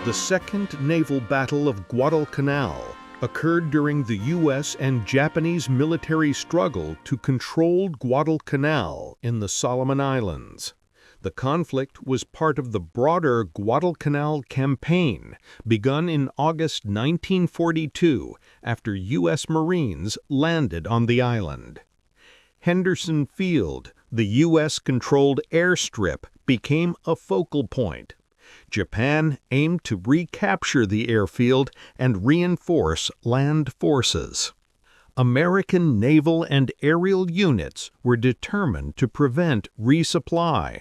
The Second Naval Battle of Guadalcanal occurred during the U.S. and Japanese military struggle to control Guadalcanal in the Solomon Islands. The conflict was part of the broader Guadalcanal campaign, begun in August 1942 after U.S. Marines landed on the island. Henderson Field, the U.S.-controlled airstrip, became a focal point. Japan aimed to recapture the airfield and reinforce land forces. American naval and aerial units were determined to prevent resupply.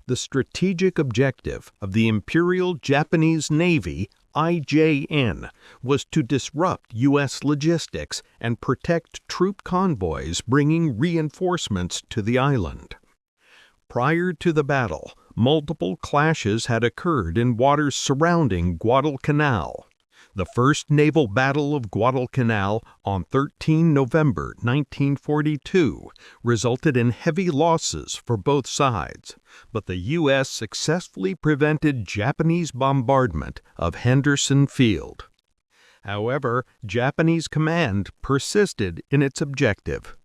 The strategic objective of the Imperial Japanese Navy, IJN, was to disrupt U.S. logistics and protect troop convoys bringing reinforcements to the island. Prior to the battle, multiple clashes had occurred in waters surrounding Guadalcanal. The First Naval Battle of Guadalcanal on 13 November 1942 resulted in heavy losses for both sides, but the U.S. successfully prevented Japanese bombardment of Henderson Field. However, Japanese command persisted in its objective.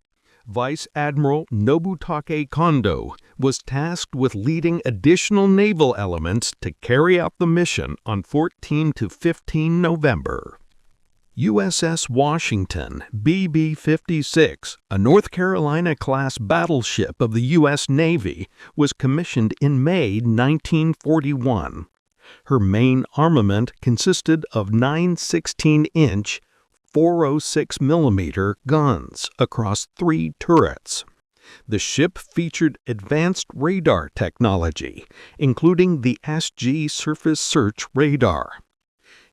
Vice Admiral Nobutake Kondo was tasked with leading additional naval elements to carry out the mission on 14 to 15 November. USS Washington, BB-56, a North Carolina-class battleship of the U.S. Navy, was commissioned in May 1941. Her main armament consisted of 9 16-inch 406 mm guns across 3 turrets. The ship featured advanced radar technology, including the SG surface search radar.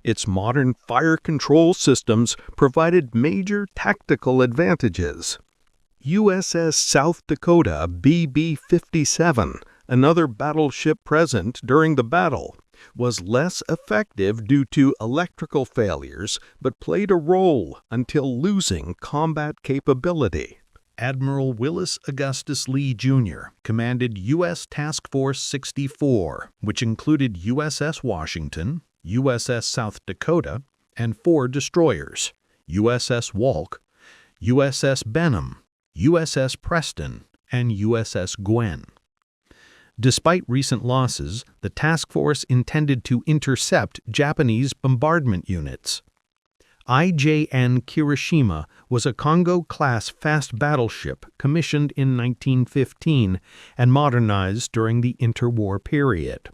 Its modern fire control systems provided major tactical advantages. USS South Dakota BB-57, another battleship present during the battle, was less effective due to electrical failures, but played a role until losing combat capability. Admiral Willis Augustus Lee, Jr. commanded U.S. Task Force 64, which included USS Washington, USS South Dakota, and 4 destroyers, USS Walk, USS Benham, USS Preston, and USS Gwen. Despite recent losses, the task force intended to intercept Japanese bombardment units. IJN Kirishima was a Kongo-class fast battleship commissioned in 1915 and modernized during the interwar period.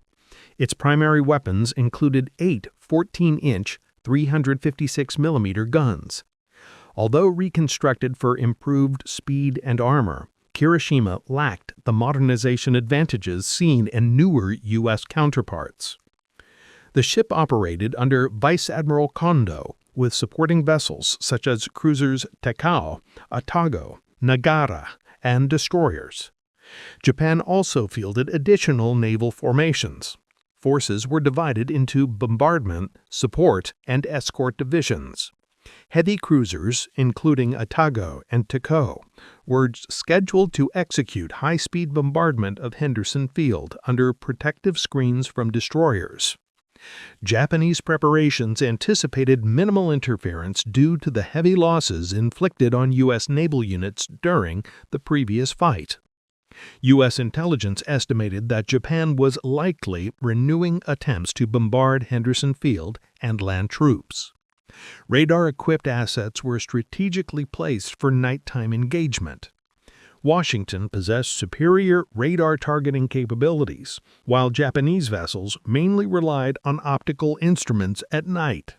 Its primary weapons included 8 14-inch 356 mm guns. Although reconstructed for improved speed and armor, Kirishima lacked the modernization advantages seen in newer U.S. counterparts. The ship operated under Vice Admiral Kondo, with supporting vessels such as cruisers Takao, Atago, Nagara, and destroyers. Japan also fielded additional naval formations. Forces were divided into bombardment, support, and escort divisions. Heavy cruisers, including Atago and Takao, were scheduled to execute high-speed bombardment of Henderson Field under protective screens from destroyers. Japanese preparations anticipated minimal interference due to the heavy losses inflicted on U.S. naval units during the previous fight. U.S. intelligence estimated that Japan was likely renewing attempts to bombard Henderson Field and land troops. Radar-equipped assets were strategically placed for nighttime engagement. Washington possessed superior radar targeting capabilities, while Japanese vessels mainly relied on optical instruments at night.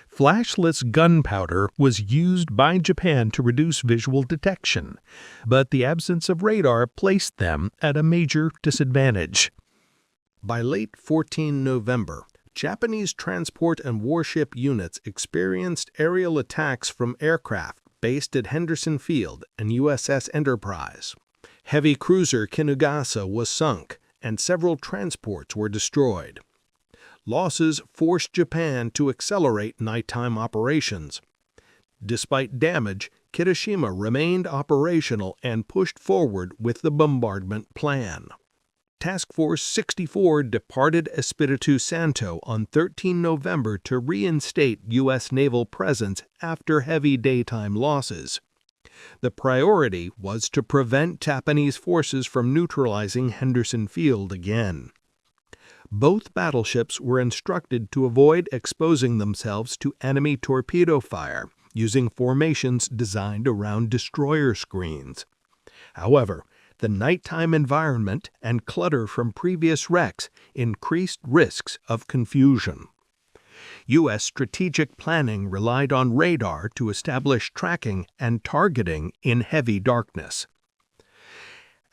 Flashless gunpowder was used by Japan to reduce visual detection, but the absence of radar placed them at a major disadvantage. By late 14 November, Japanese transport and warship units experienced aerial attacks from aircraft based at Henderson Field and USS Enterprise. Heavy cruiser Kinugasa was sunk, and several transports were destroyed. Losses forced Japan to accelerate nighttime operations. Despite damage, Kirishima remained operational and pushed forward with the bombardment plan. Task Force 64 departed Espiritu Santo on 13 November to reinstate U.S. naval presence after heavy daytime losses. The priority was to prevent Japanese forces from neutralizing Henderson Field again. Both battleships were instructed to avoid exposing themselves to enemy torpedo fire, using formations designed around destroyer screens. However, the nighttime environment and clutter from previous wrecks increased risks of confusion. U.S. strategic planning relied on radar to establish tracking and targeting in heavy darkness.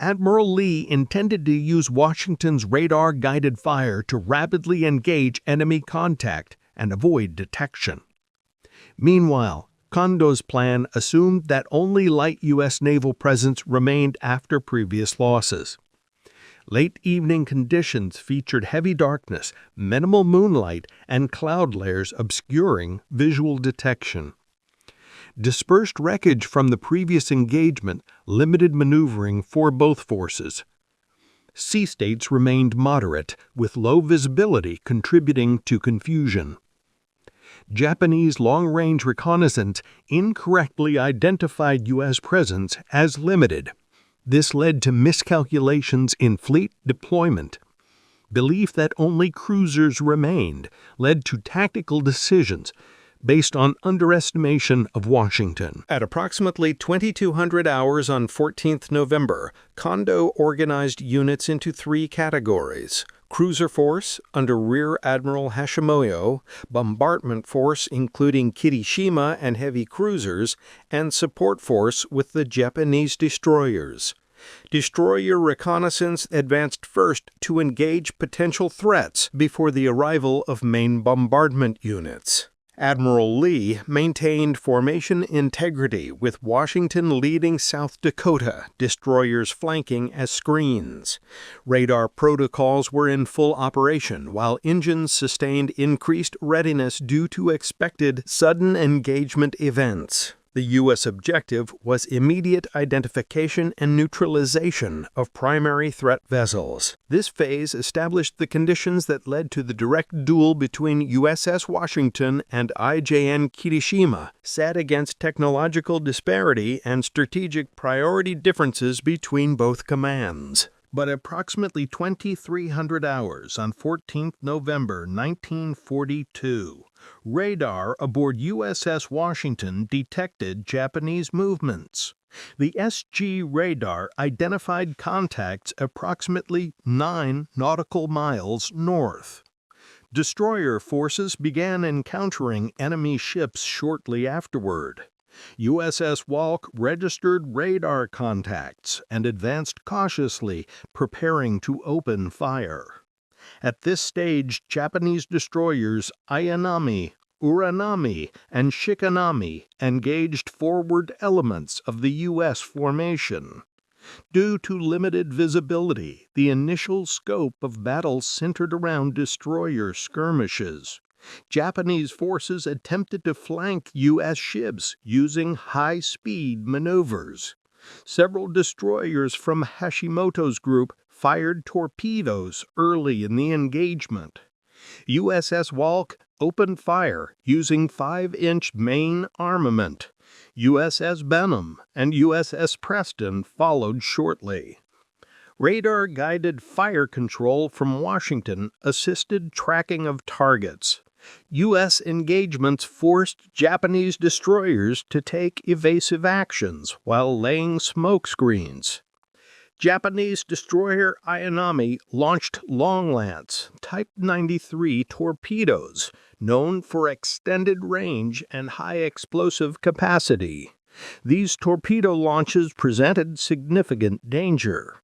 Admiral Lee intended to use Washington's radar-guided fire to rapidly engage enemy contact and avoid detection. Meanwhile, Kondo's plan assumed that only light U.S. naval presence remained after previous losses. Late evening conditions featured heavy darkness, minimal moonlight, and cloud layers obscuring visual detection. Dispersed wreckage from the previous engagement limited maneuvering for both forces. Sea states remained moderate, with low visibility contributing to confusion. Japanese long-range reconnaissance incorrectly identified U.S. presence as limited. This led to miscalculations in fleet deployment. Belief that only cruisers remained led to tactical decisions based on underestimation of Washington. At approximately 2200 hours on 14th November, Kondo organized units into three categories: cruiser force under Rear Admiral Hashimoto, bombardment force including Kirishima and heavy cruisers, and support force with the Japanese destroyers. Destroyer reconnaissance advanced first to engage potential threats before the arrival of main bombardment units. Admiral Lee maintained formation integrity with Washington leading South Dakota, destroyers flanking as screens. Radar protocols were in full operation, while engines sustained increased readiness due to expected sudden engagement events. The U.S. objective was immediate identification and neutralization of primary threat vessels. This phase established the conditions that led to the direct duel between USS Washington and IJN Kirishima, set against technological disparity and strategic priority differences between both commands. But approximately 2300 hours on 14th November 1942, radar aboard USS Washington detected Japanese movements. The SG radar identified contacts approximately 9 nautical miles north. Destroyer forces began encountering enemy ships shortly afterward. USS Walk registered radar contacts and advanced cautiously, preparing to open fire. At this stage, Japanese destroyers Ayanami, Uranami, and Shikanami engaged forward elements of the U.S. formation. Due to limited visibility, the initial scope of battle centered around destroyer skirmishes. Japanese forces attempted to flank U.S. ships using high-speed maneuvers. Several destroyers from Hashimoto's group fired torpedoes early in the engagement. USS Walk opened fire using 5-inch main armament. USS Benham and USS Preston followed shortly. Radar-guided fire control from Washington assisted tracking of targets. U.S. engagements forced Japanese destroyers to take evasive actions while laying smoke screens. Japanese destroyer Ayanami launched Long Lance Type 93 torpedoes, known for extended range and high explosive capacity. These torpedo launches presented significant danger.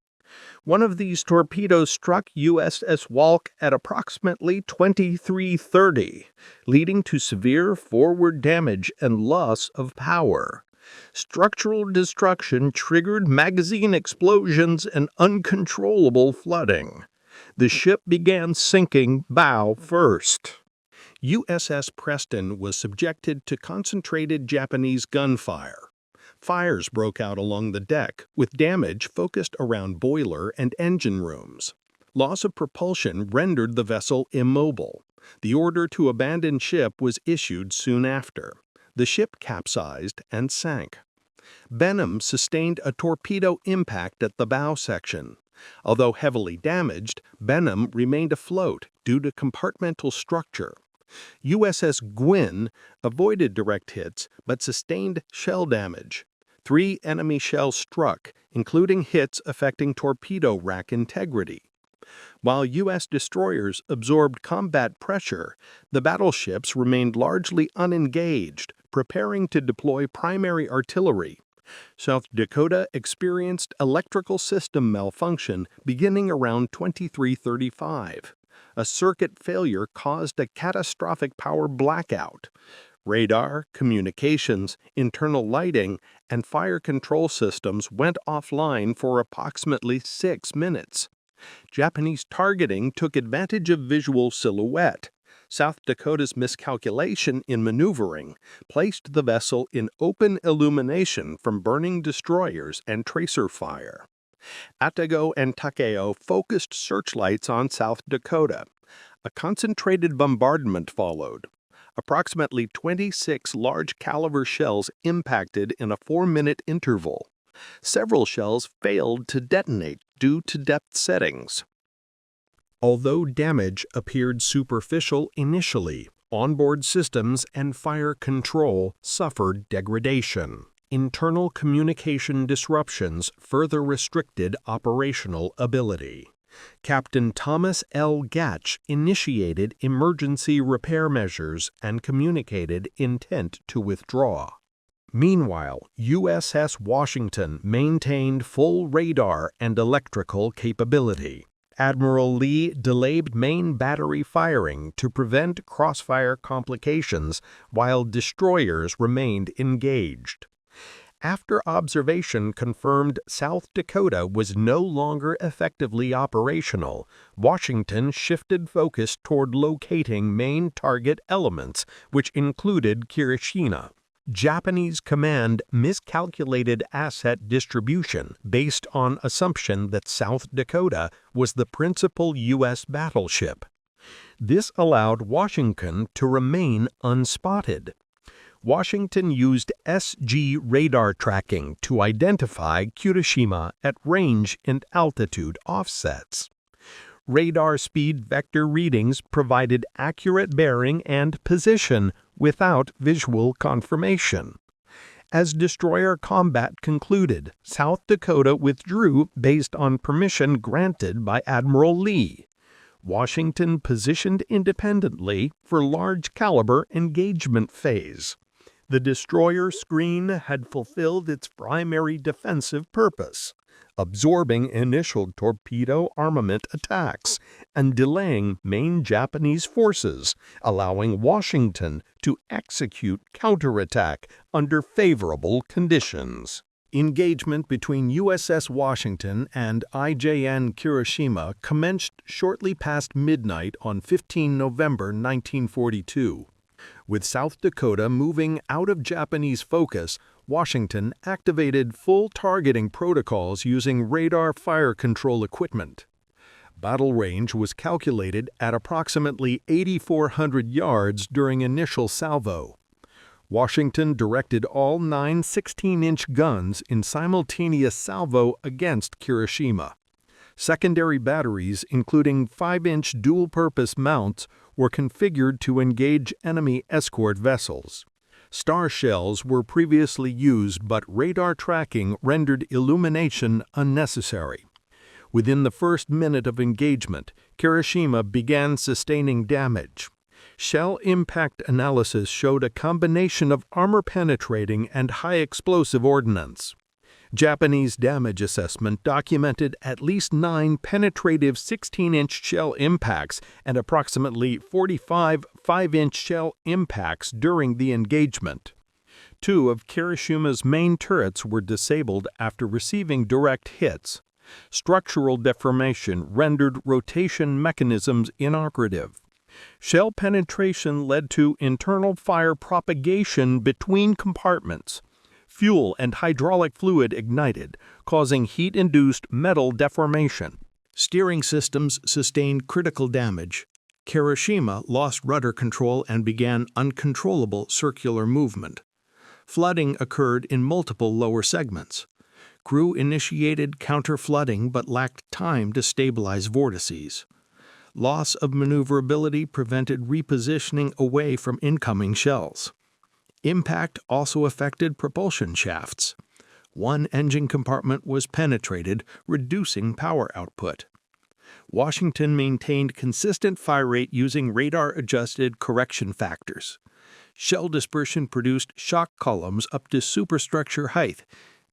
One of these torpedoes struck USS Walk at approximately 2330, leading to severe forward damage and loss of power. Structural destruction triggered magazine explosions and uncontrollable flooding. The ship began sinking bow first. USS Preston was subjected to concentrated Japanese gunfire. Fires broke out along the deck, with damage focused around boiler and engine rooms. Loss of propulsion rendered the vessel immobile. The order to abandon ship was issued soon after. The ship capsized and sank. "Benham" sustained a torpedo impact at the bow section. Although heavily damaged, "Benham" remained afloat due to compartmental structure. USS Gwin avoided direct hits but sustained shell damage. 3 enemy shells struck, including hits affecting torpedo rack integrity. While U.S. destroyers absorbed combat pressure, the battleships remained largely unengaged, preparing to deploy primary artillery. South Dakota experienced electrical system malfunction beginning around 2335. A circuit failure caused a catastrophic power blackout. Radar, communications, internal lighting, and fire control systems went offline for approximately 6 minutes. Japanese targeting took advantage of visual silhouette. South Dakota's miscalculation in maneuvering placed the vessel in open illumination from burning destroyers and tracer fire. Atago and Takeo focused searchlights on South Dakota. A concentrated bombardment followed. Approximately 26 large-caliber shells impacted in a 4-minute interval. Several shells failed to detonate due to depth settings. Although damage appeared superficial initially, onboard systems and fire control suffered degradation. Internal communication disruptions further restricted operational ability. Captain Thomas L. Gatch initiated emergency repair measures and communicated intent to withdraw. Meanwhile, USS Washington maintained full radar and electrical capability. Admiral Lee delayed main battery firing to prevent crossfire complications while destroyers remained engaged. After observation confirmed South Dakota was no longer effectively operational, Washington shifted focus toward locating main target elements, which included Kirishima. Japanese command miscalculated asset distribution based on assumption that South Dakota was the principal U.S. battleship. This allowed Washington to remain unspotted. Washington used SG radar tracking to identify Kirishima at range and altitude offsets. Radar speed vector readings provided accurate bearing and position without visual confirmation. As destroyer combat concluded, South Dakota withdrew based on permission granted by Admiral Lee. Washington positioned independently for large-caliber engagement phase. The destroyer screen had fulfilled its primary defensive purpose, absorbing initial torpedo armament attacks and delaying main Japanese forces, allowing Washington to execute counterattack under favorable conditions. Engagement between USS Washington and IJN Kirishima commenced shortly past midnight on 15 November 1942. With South Dakota moving out of Japanese focus, Washington activated full targeting protocols using radar fire control equipment. Battle range was calculated at approximately 8,400 yards during initial salvo. Washington directed all 9 16-inch guns in simultaneous salvo against Kirishima. Secondary batteries, including 5-inch dual-purpose mounts, were configured to engage enemy escort vessels. Star shells were previously used, but radar tracking rendered illumination unnecessary. Within the first minute of engagement, Kirishima began sustaining damage. Shell impact analysis showed a combination of armor-penetrating and high-explosive ordnance. Japanese damage assessment documented at least 9 penetrative 16-inch shell impacts and approximately 45 5-inch shell impacts during the engagement. 2 of Kirishima's main turrets were disabled after receiving direct hits. Structural deformation rendered rotation mechanisms inoperative. Shell penetration led to internal fire propagation between compartments. Fuel and hydraulic fluid ignited, causing heat-induced metal deformation. Steering systems sustained critical damage. Kirishima lost rudder control and began uncontrollable circular movement. Flooding occurred in multiple lower segments. Crew initiated counter-flooding but lacked time to stabilize vortices. Loss of maneuverability prevented repositioning away from incoming shells. Impact also affected propulsion shafts. One engine compartment was penetrated, reducing power output. Washington maintained consistent fire rate using radar-adjusted correction factors. Shell dispersion produced shock columns up to superstructure height,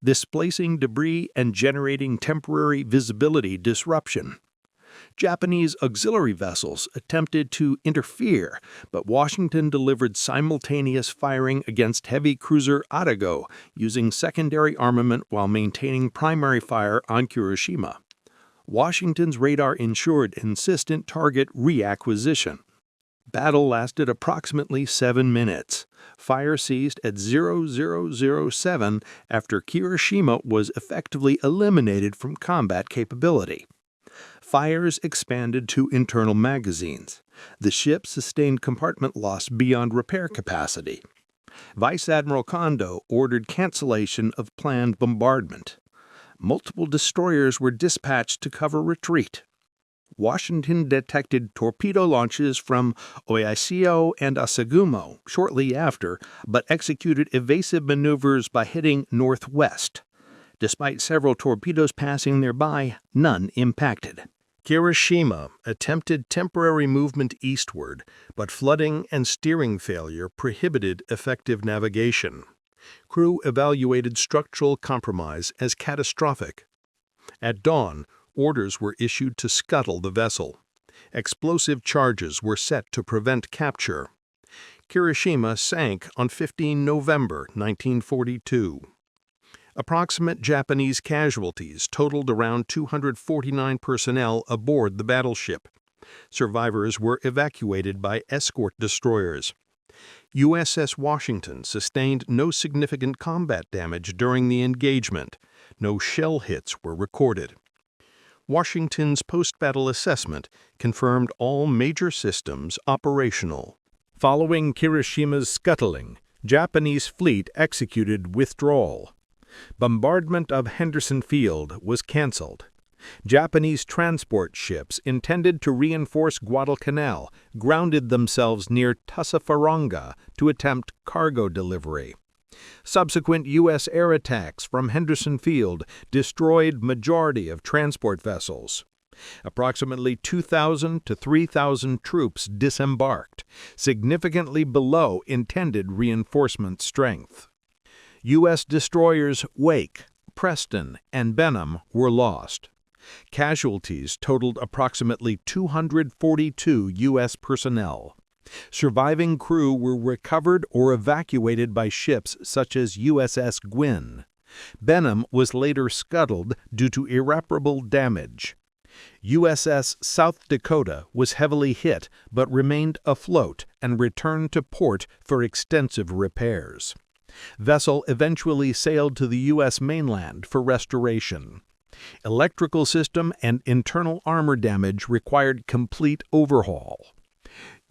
displacing debris and generating temporary visibility disruption. Japanese auxiliary vessels attempted to interfere, but Washington delivered simultaneous firing against heavy cruiser Adago using secondary armament while maintaining primary fire on Kirishima. Washington's radar ensured insistent target reacquisition. Battle lasted approximately 7 minutes. Fire ceased at 0007 after Kirishima was effectively eliminated from combat capability. Fires expanded to internal magazines. The ship sustained compartment loss beyond repair capacity. Vice Admiral Kondo ordered cancellation of planned bombardment. Multiple destroyers were dispatched to cover retreat. Washington detected torpedo launches from Oyaisio and Asagumo shortly after, but executed evasive maneuvers by heading northwest. Despite several torpedoes passing nearby, none impacted. Kirishima attempted temporary movement eastward, but flooding and steering failure prohibited effective navigation. Crew evaluated structural compromise as catastrophic. At dawn, orders were issued to scuttle the vessel. Explosive charges were set to prevent capture. Kirishima sank on 15 November 1942. Approximate Japanese casualties totaled around 249 personnel aboard the battleship. Survivors were evacuated by escort destroyers. USS Washington sustained no significant combat damage during the engagement. No shell hits were recorded. Washington's post-battle assessment confirmed all major systems operational. Following Kirishima's scuttling, Japanese fleet executed withdrawal. Bombardment of Henderson Field was canceled. Japanese transport ships intended to reinforce Guadalcanal grounded themselves near Tassafaronga to attempt cargo delivery. Subsequent U.S. air attacks from Henderson Field destroyed majority of transport vessels. Approximately 2,000 to 3,000 troops disembarked, significantly below intended reinforcement strength. U.S. destroyers Wake, Preston, and Benham were lost. Casualties totaled approximately 242 U.S. personnel. Surviving crew were recovered or evacuated by ships such as USS Gwynn. Benham was later scuttled due to irreparable damage. USS South Dakota was heavily hit but remained afloat and returned to port for extensive repairs. Vessel eventually sailed to the U.S. mainland for restoration. Electrical system and internal armor damage required complete overhaul.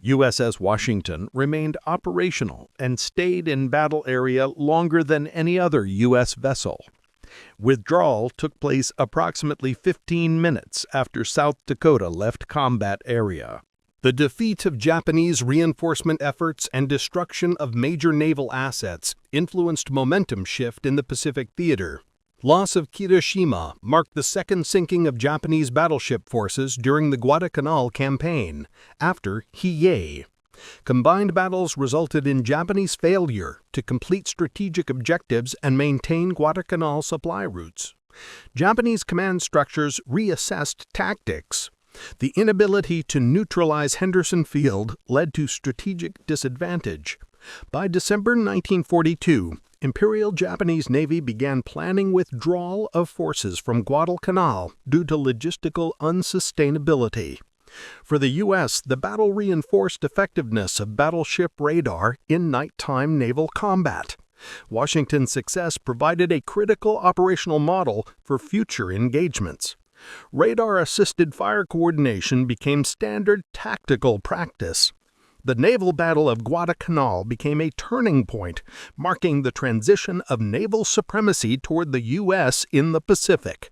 USS Washington remained operational and stayed in battle area longer than any other U.S. vessel. Withdrawal took place approximately 15 minutes after South Dakota left combat area. The defeat of Japanese reinforcement efforts and destruction of major naval assets influenced momentum shift in the Pacific theater. Loss of Kirishima marked the second sinking of Japanese battleship forces during the Guadalcanal campaign, after Hiei. Combined battles resulted in Japanese failure to complete strategic objectives and maintain Guadalcanal supply routes. Japanese command structures reassessed tactics. The inability to neutralize Henderson Field led to strategic disadvantage. By December 1942, Imperial Japanese Navy began planning withdrawal of forces from Guadalcanal due to logistical unsustainability. For the U.S., the battle reinforced effectiveness of battleship radar in nighttime naval combat. Washington's success provided a critical operational model for future engagements. Radar-assisted fire coordination became standard tactical practice. The naval battle of Guadalcanal became a turning point, marking the transition of naval supremacy toward the U.S. in the Pacific.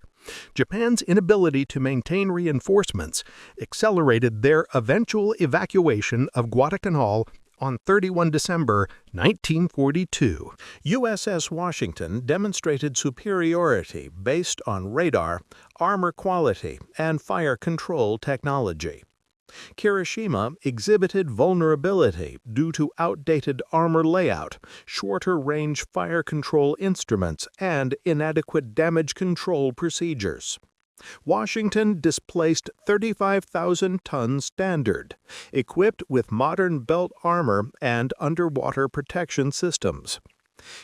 Japan's inability to maintain reinforcements accelerated their eventual evacuation of Guadalcanal on 31 December 1942. USS Washington demonstrated superiority based on radar, armor quality, and fire control technology. Kirishima exhibited vulnerability due to outdated armor layout, shorter-range fire control instruments, and inadequate damage control procedures. Washington displaced 35,000-ton Standard, equipped with modern belt armor and underwater protection systems.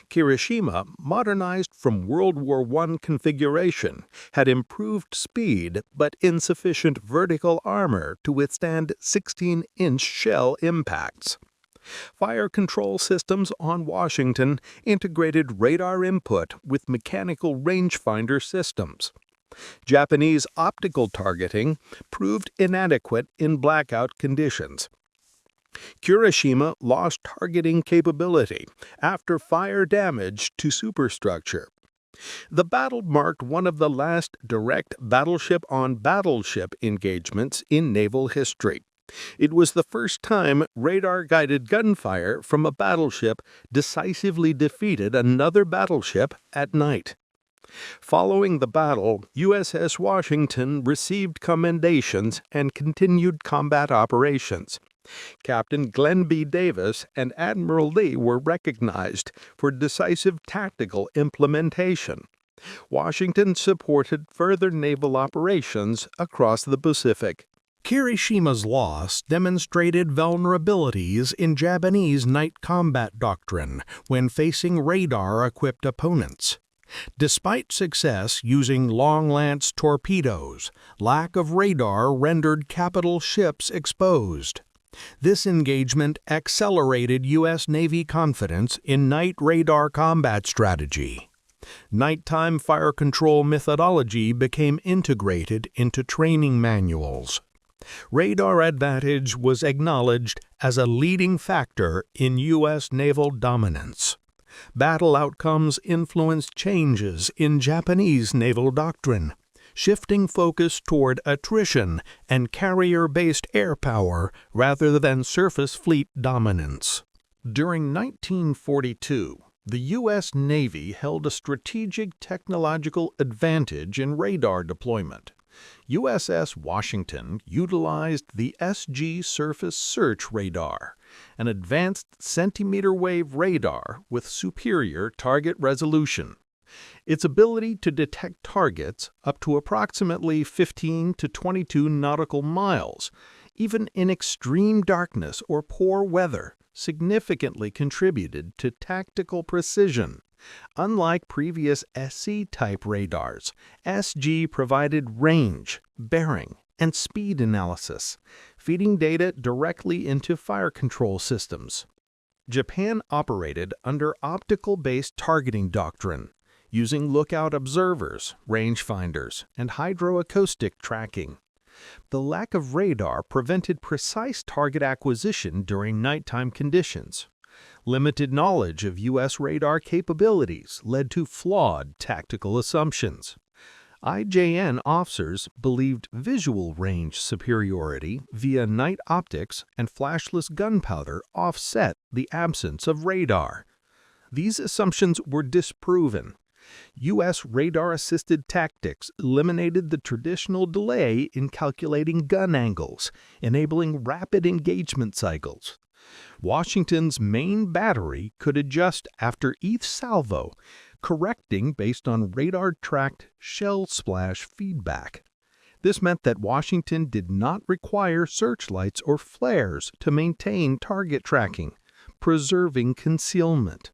Kirishima, modernized from World War I configuration, had improved speed but insufficient vertical armor to withstand 16-inch shell impacts. Fire control systems on Washington integrated radar input with mechanical rangefinder systems. Japanese optical targeting proved inadequate in blackout conditions. Kirishima lost targeting capability after fire damage to superstructure. The battle marked one of the last direct battleship-on-battleship engagements in naval history. It was the first time radar-guided gunfire from a battleship decisively defeated another battleship at night. Following the battle, USS Washington received commendations and continued combat operations. Captain Glenn B. Davis and Admiral Lee were recognized for decisive tactical implementation. Washington supported further naval operations across the Pacific. Kirishima's loss demonstrated vulnerabilities in Japanese night combat doctrine when facing radar-equipped opponents. Despite success using long-lance torpedoes, lack of radar rendered capital ships exposed. This engagement accelerated U.S. Navy confidence in night radar combat strategy. Nighttime fire control methodology became integrated into training manuals. Radar advantage was acknowledged as a leading factor in U.S. naval dominance. Battle outcomes influenced changes in Japanese naval doctrine, shifting focus toward attrition and carrier-based air power rather than surface fleet dominance. During 1942, the U.S. Navy held a strategic technological advantage in radar deployment. USS Washington utilized the SG Surface Search Radar, an advanced centimeter-wave radar with superior target resolution. Its ability to detect targets up to approximately 15 to 22 nautical miles, even in extreme darkness or poor weather, significantly contributed to tactical precision. Unlike previous SC-type radars, SG provided range, bearing, and speed analysis, feeding data directly into fire control systems. Japan operated under optical-based targeting doctrine, using lookout observers, rangefinders, and hydroacoustic tracking. The lack of radar prevented precise target acquisition during nighttime conditions. Limited knowledge of U.S. radar capabilities led to flawed tactical assumptions. IJN officers believed visual range superiority via night optics and flashless gunpowder offset the absence of radar. These assumptions were disproven. U.S. radar-assisted tactics eliminated the traditional delay in calculating gun angles, enabling rapid engagement cycles. Washington's main battery could adjust after each salvo, correcting based on radar-tracked shell splash feedback. This meant that Washington did not require searchlights or flares to maintain target tracking, preserving concealment.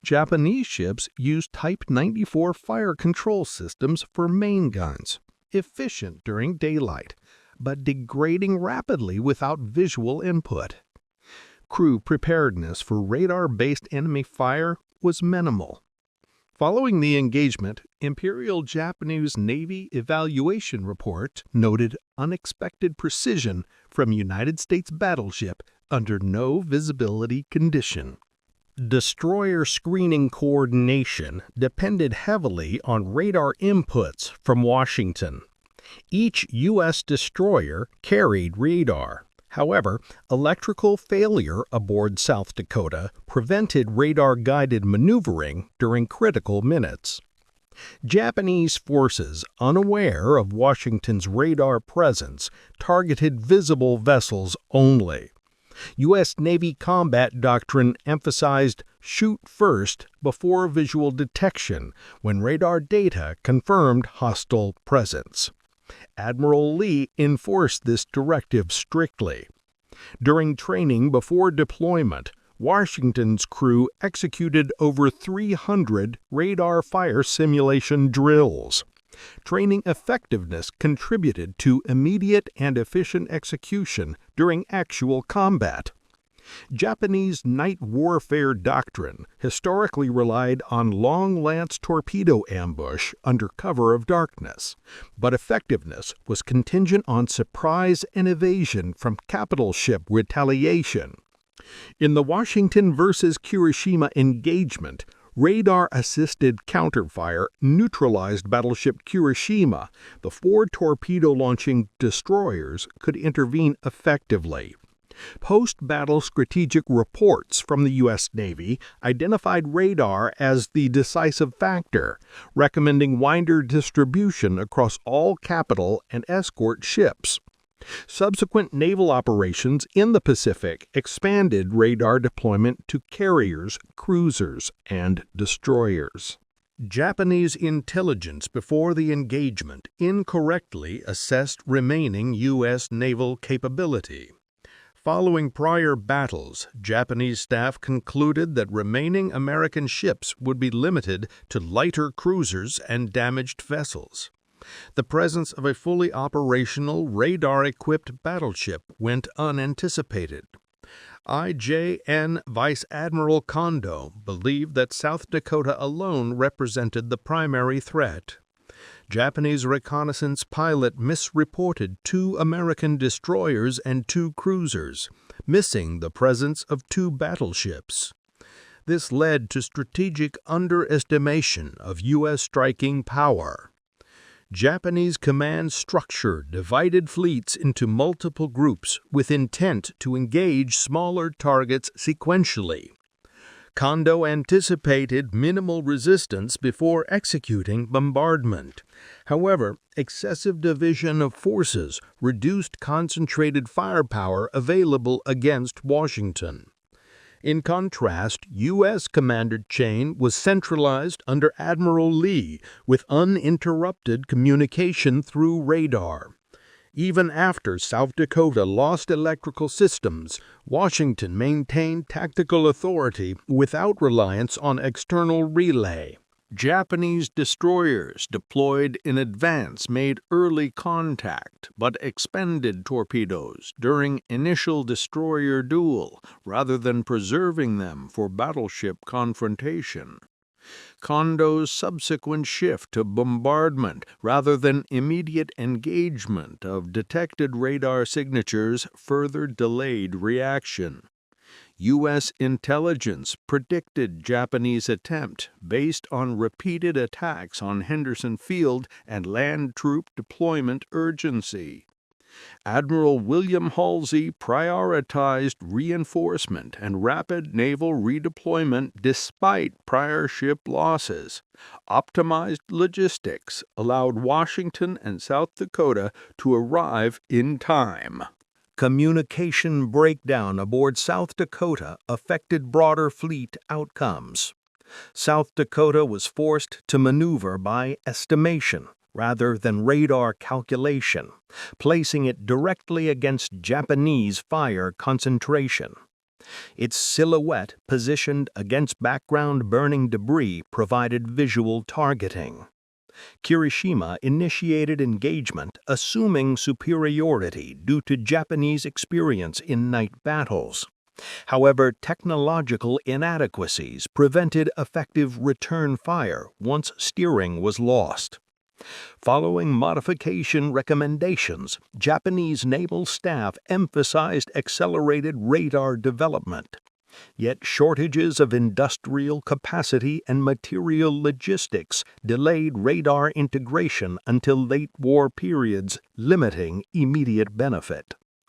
Japanese ships used Type 94 fire control systems for main guns, efficient during daylight, but degrading rapidly without visual input. Crew preparedness for radar-based enemy fire was minimal. Following the engagement, Imperial Japanese Navy Evaluation Report noted unexpected precision from United States battleship under no visibility condition. Destroyer screening coordination depended heavily on radar inputs from Washington. Each U.S. destroyer carried radar. However, electrical failure aboard South Dakota prevented radar-guided maneuvering during critical minutes. Japanese forces, unaware of Washington's radar presence, targeted visible vessels only. U.S. Navy combat doctrine emphasized shoot first before visual detection when radar data confirmed hostile presence. Admiral Lee enforced this directive strictly. During training before deployment, Washington's crew executed over 300 radar fire simulation drills. Training effectiveness contributed to immediate and efficient execution during actual combat. Japanese night warfare doctrine historically relied on long-lance torpedo ambush under cover of darkness, but effectiveness was contingent on surprise and evasion from capital ship retaliation. In the Washington versus Kirishima engagement, radar-assisted counterfire neutralized battleship Kirishima. The 4 torpedo-launching destroyers could intervene effectively. Post-battle strategic reports from the U.S. Navy identified radar as the decisive factor, recommending wider distribution across all capital and escort ships. Subsequent naval operations in the Pacific expanded radar deployment to carriers, cruisers, and destroyers. Japanese intelligence before the engagement incorrectly assessed remaining U.S. naval capability. Following prior battles, Japanese staff concluded that remaining American ships would be limited to lighter cruisers and damaged vessels. The presence of a fully operational, radar-equipped battleship went unanticipated. IJN Vice Admiral Kondo believed that South Dakota alone represented the primary threat. Japanese reconnaissance pilot misreported 2 American destroyers and 2 cruisers, missing the presence of 2 battleships. This led to strategic underestimation of U.S. striking power. Japanese command structure divided fleets into multiple groups with intent to engage smaller targets sequentially. Kondo anticipated minimal resistance before executing bombardment. However, excessive division of forces reduced concentrated firepower available against Washington. In contrast, U.S. commander chain was centralized under Admiral Lee with uninterrupted communication through radar. Even after South Dakota lost electrical systems, Washington maintained tactical authority without reliance on external relay. Japanese destroyers deployed in advance made early contact but expended torpedoes during initial destroyer duel rather than preserving them for battleship confrontation. Kondo's subsequent shift to bombardment rather than immediate engagement of detected radar signatures further delayed reaction. U.S. intelligence predicted Japanese attempt based on repeated attacks on Henderson Field and land troop deployment urgency. Admiral William Halsey prioritized reinforcement and rapid naval redeployment despite prior ship losses. Optimized logistics allowed Washington and South Dakota to arrive in time. Communication breakdown aboard South Dakota affected broader fleet outcomes. South Dakota was forced to maneuver by estimation rather than radar calculation, placing it directly against Japanese fire concentration. Its silhouette positioned against background burning debris provided visual targeting. Kirishima initiated engagement assuming superiority due to Japanese experience in night battles. However, technological inadequacies prevented effective return fire once steering was lost. Following modification recommendations, Japanese naval staff emphasized accelerated radar development. Yet shortages of industrial capacity and material logistics delayed radar integration until late war periods, limiting immediate benefit.